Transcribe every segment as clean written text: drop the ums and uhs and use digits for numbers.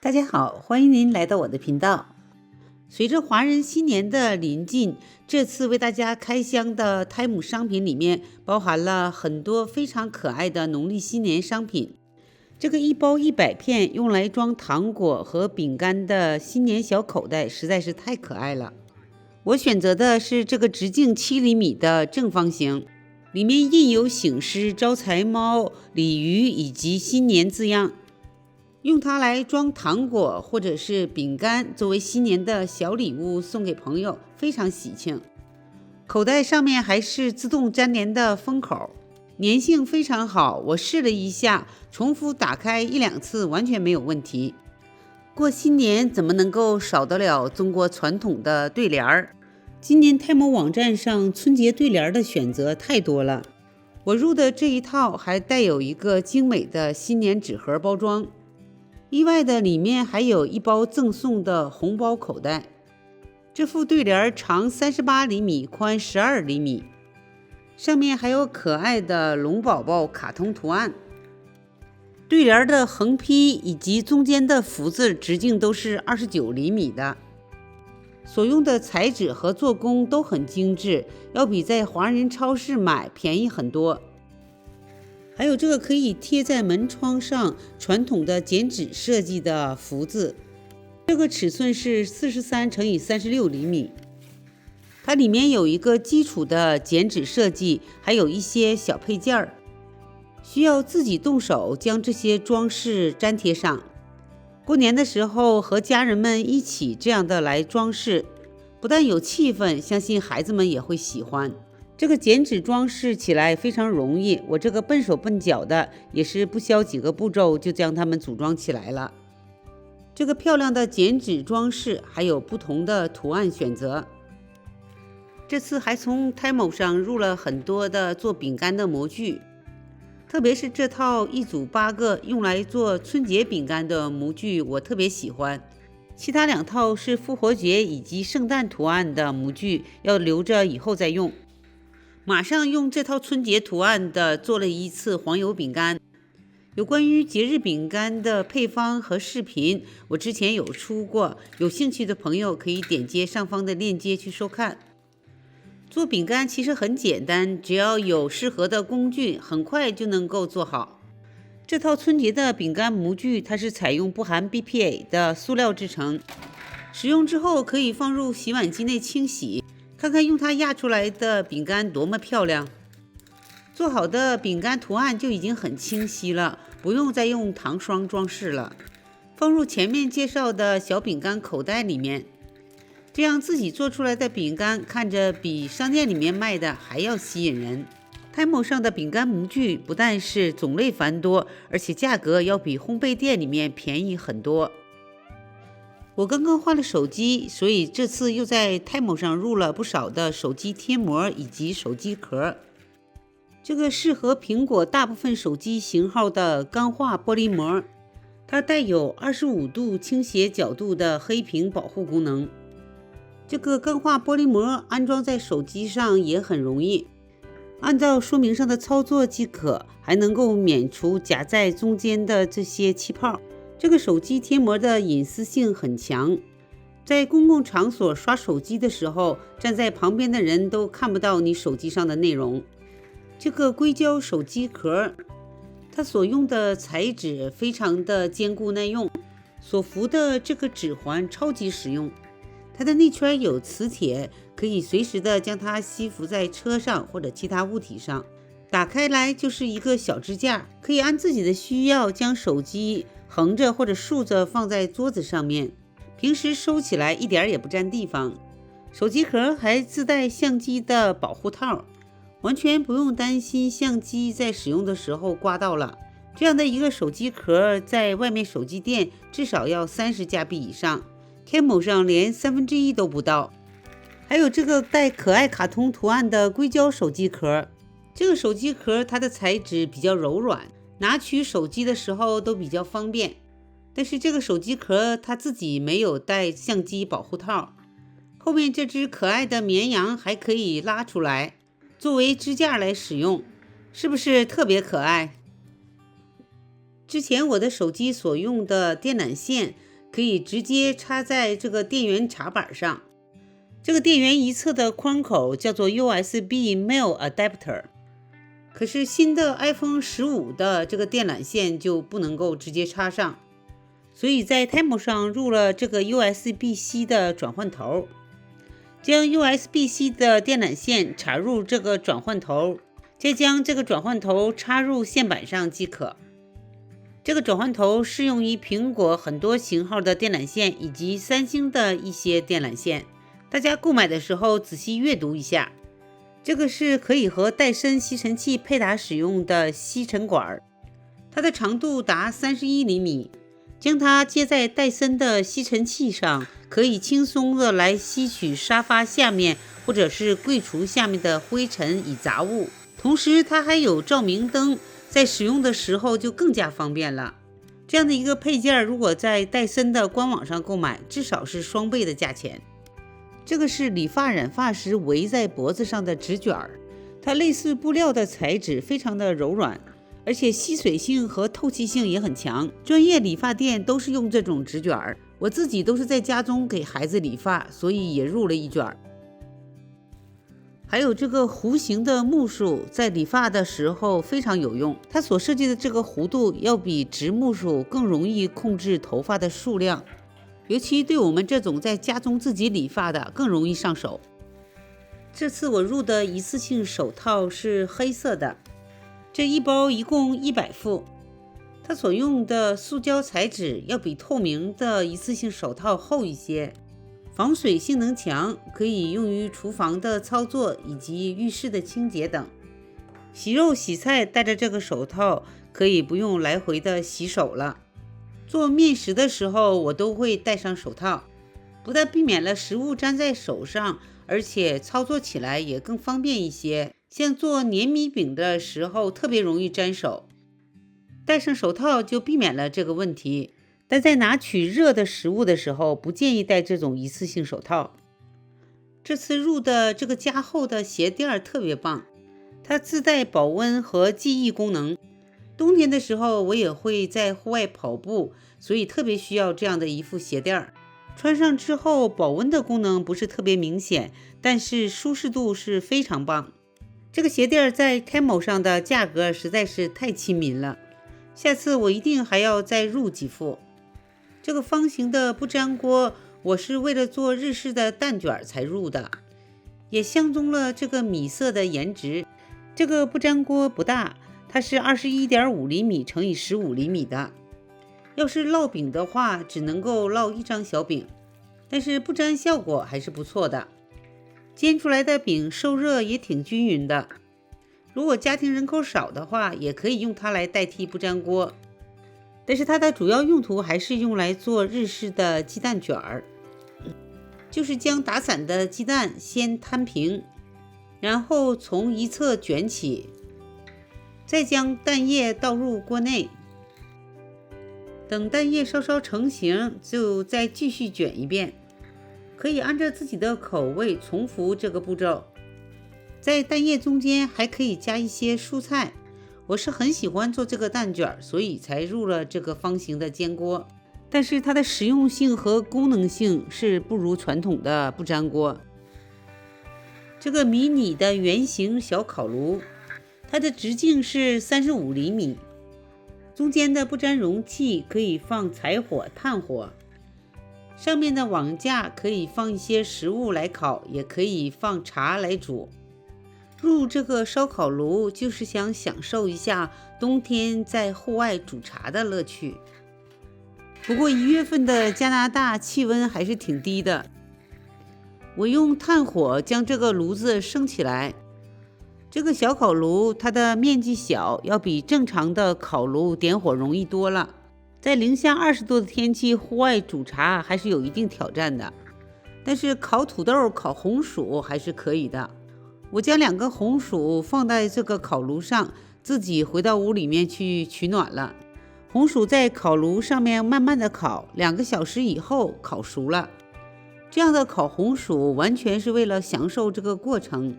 大家好，欢迎您来到我的频道。随着华人新年的临近，这次为大家开箱的 Temu 商品里面包含了很多非常可爱的农历新年商品。这个一包100片用来装糖果和饼干的新年小口袋实在是太可爱了。我选择的是这个直径7厘米的正方形，里面印有醒狮、招财猫、鲤鱼以及新年字样。用它来装糖果或者是饼干，作为新年的小礼物送给朋友，非常喜庆。口袋上面还是自动粘连的封口，粘性非常好，我试了一下，重复打开1-2次完全没有问题。过新年怎么能够少得了中国传统的对联儿？今年太某网站上春节对联的选择太多了，我入的这一套还带有一个精美的新年纸盒包装。意外的，里面还有一包赠送的红包口袋。这副对联长38厘米，宽12厘米，上面还有可爱的龙宝宝卡通图案。对联的横批以及中间的福字直径都是29厘米的。所用的材质和做工都很精致，要比在华人超市买便宜很多。还有这个可以贴在门窗上传统的剪纸设计的福字，这个尺寸是43×36厘米。它里面有一个基础的剪纸设计，还有一些小配件儿，需要自己动手将这些装饰粘贴上。过年的时候和家人们一起这样的来装饰，不但有气氛，相信孩子们也会喜欢。这个剪纸装饰起来非常容易，我这个笨手笨脚的也是不消几个步骤就将它们组装起来了。这个漂亮的剪纸装饰还有不同的图案选择。这次还从 Temu 上入了很多的做饼干的模具，特别是这套一组8个用来做春节饼干的模具我特别喜欢。其他2套是复活节以及圣诞图案的模具，要留着以后再用。马上用这套春节图案的做了一次黄油饼干。有关于节日饼干的配方和视频，我之前有出过，有兴趣的朋友可以点击上方的链接去收看。做饼干其实很简单，只要有适合的工具，很快就能够做好。这套春节的饼干模具，它是采用不含 BPA 的塑料制成，使用之后可以放入洗碗机内清洗。看看用它压出来的饼干多么漂亮，做好的饼干图案就已经很清晰了，不用再用糖霜装饰了。放入前面介绍的小饼干口袋里面，这样自己做出来的饼干看着比商店里面卖的还要吸引人。Temu 上的饼干模具不但是种类繁多，而且价格要比烘焙店里面便宜很多。我刚刚换了手机，所以这次又在 Temu 上入了不少的手机贴膜以及手机壳。这个适合苹果大部分手机型号的钢化玻璃膜，它带有25度倾斜角度的黑屏保护功能。这个钢化玻璃膜安装在手机上也很容易，按照说明上的操作即可，还能够免除夹在中间的这些气泡。这个手机贴膜的隐私性很强，在公共场所刷手机的时候，站在旁边的人都看不到你手机上的内容。这个硅胶手机壳，它所用的材质非常的坚固耐用，所附的这个指环超级实用，它的内圈有磁铁，可以随时的将它吸附在车上或者其他物体上。打开来就是一个小支架，可以按自己的需要将手机横着或者竖着放在桌子上面，平时收起来一点也不占地方。手机壳还自带相机的保护套，完全不用担心相机在使用的时候刮到了。这样的一个手机壳在外面手机店至少要30加币以上， Temu 上连1/3都不到。还有这个带可爱卡通图案的硅胶手机壳，这个手机壳它的材质比较柔软，拿取手机的时候都比较方便。但是这个手机壳它自己没有带相机保护套，后面这只可爱的绵羊还可以拉出来作为支架来使用，是不是特别可爱？之前我的手机所用的电缆线可以直接插在这个电源插板上。这个电源一侧的宽口叫做 USB male adapter， 可是新的 iPhone 15的这个电缆线就不能够直接插上，所以在 Temu 上入了这个 USB-C 的转换头，将 USB-C 的电缆线插入这个转换头，再将这个转换头插入线板上即可。这个转换头适用于苹果很多型号的电缆线以及三星的一些电缆线，大家购买的时候仔细阅读一下。这个是可以和戴森吸尘器配搭使用的吸尘管，它的长度达31厘米，将它接在戴森的吸尘器上，可以轻松的来吸取沙发下面或者是柜橱下面的灰尘与杂物。同时它还有照明灯，在使用的时候就更加方便了。这样的一个配件，如果在戴森的官网上购买，至少是双倍的价钱。这个是理发染发时围在脖子上的纸卷，它类似布料的材质，非常的柔软，而且吸水性和透气性也很强。专业理发店都是用这种纸卷，我自己都是在家中给孩子理发，所以也入了一卷。还有这个弧形的木梳，在理发的时候非常有用，它所设计的这个弧度要比直木梳更容易控制头发的数量，尤其对我们这种在家中自己理发的更容易上手。这次我入的一次性手套是黑色的，这一包一共100副，它所用的塑胶材质要比透明的一次性手套厚一些，防水性能强，可以用于厨房的操作以及浴室的清洁等。洗肉洗菜戴着这个手套可以不用来回的洗手了。做面食的时候我都会戴上手套，不但避免了食物粘在手上，而且操作起来也更方便一些。像做黏米饼的时候特别容易粘手，戴上手套就避免了这个问题。但在拿取热的食物的时候，不建议戴这种一次性手套。这次入的这个加厚的鞋垫特别棒，它自带保温和记忆功能。冬天的时候我也会在户外跑步，所以特别需要这样的一副鞋垫。穿上之后保温的功能不是特别明显，但是舒适度是非常棒。这个鞋垫在 Temu 上的价格实在是太亲民了，下次我一定还要再入几副。这个方形的不粘锅，我是为了做日式的蛋卷才入的，也相中了这个米色的颜值。这个不粘锅不大，它是21.5厘米乘以15厘米的，要是烙饼的话只能够烙一张小饼，但是不粘效果还是不错的，煎出来的饼受热也挺均匀的。如果家庭人口少的话，也可以用它来代替不粘锅，但是它的主要用途还是用来做日式的鸡蛋卷儿，就是将打散的鸡蛋先摊平，然后从一侧卷起，再将蛋液倒入锅内，等蛋液稍稍成型，就再继续卷一遍。可以按照自己的口味重复这个步骤。在蛋液中间还可以加一些蔬菜，我是很喜欢做这个蛋卷，所以才入了这个方形的煎锅。但是它的实用性和功能性是不如传统的不粘锅。这个迷你的圆形小烤炉，它的直径是35厘米，中间的不粘容器可以放柴火、炭火，上面的网架可以放一些食物来烤，也可以放茶来煮。入这个烧烤炉就是想享受一下冬天在户外煮茶的乐趣。不过1月份的加拿大气温还是挺低的，我用炭火将这个炉子升起来。这个小烤炉它的面积小，要比正常的烤炉点火容易多了。在零下20度的天气，户外煮茶还是有一定挑战的，但是烤土豆、烤红薯还是可以的。我将2个红薯放在这个烤炉上，自己回到屋里面去取暖了。红薯在烤炉上面慢慢的烤，2个小时以后烤熟了。这样的烤红薯完全是为了享受这个过程。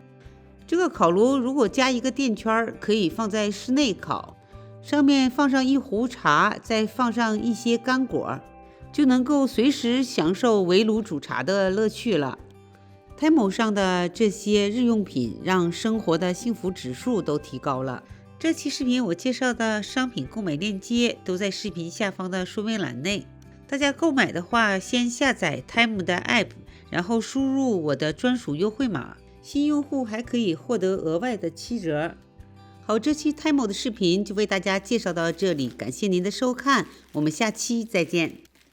这个烤炉如果加一个垫圈，可以放在室内烤，上面放上一壶茶，再放上一些干果，就能够随时享受围炉煮茶的乐趣了。Temu 上的这些日用品让生活的幸福指数都提高了。这期视频我介绍的商品购买链接都在视频下方的说明栏内，大家购买的话，先下载 Temu 的 App， 然后输入我的专属优惠码，新用户还可以获得额外的7折。好，这期 Temu 的视频就为大家介绍到这里，感谢您的收看，我们下期再见。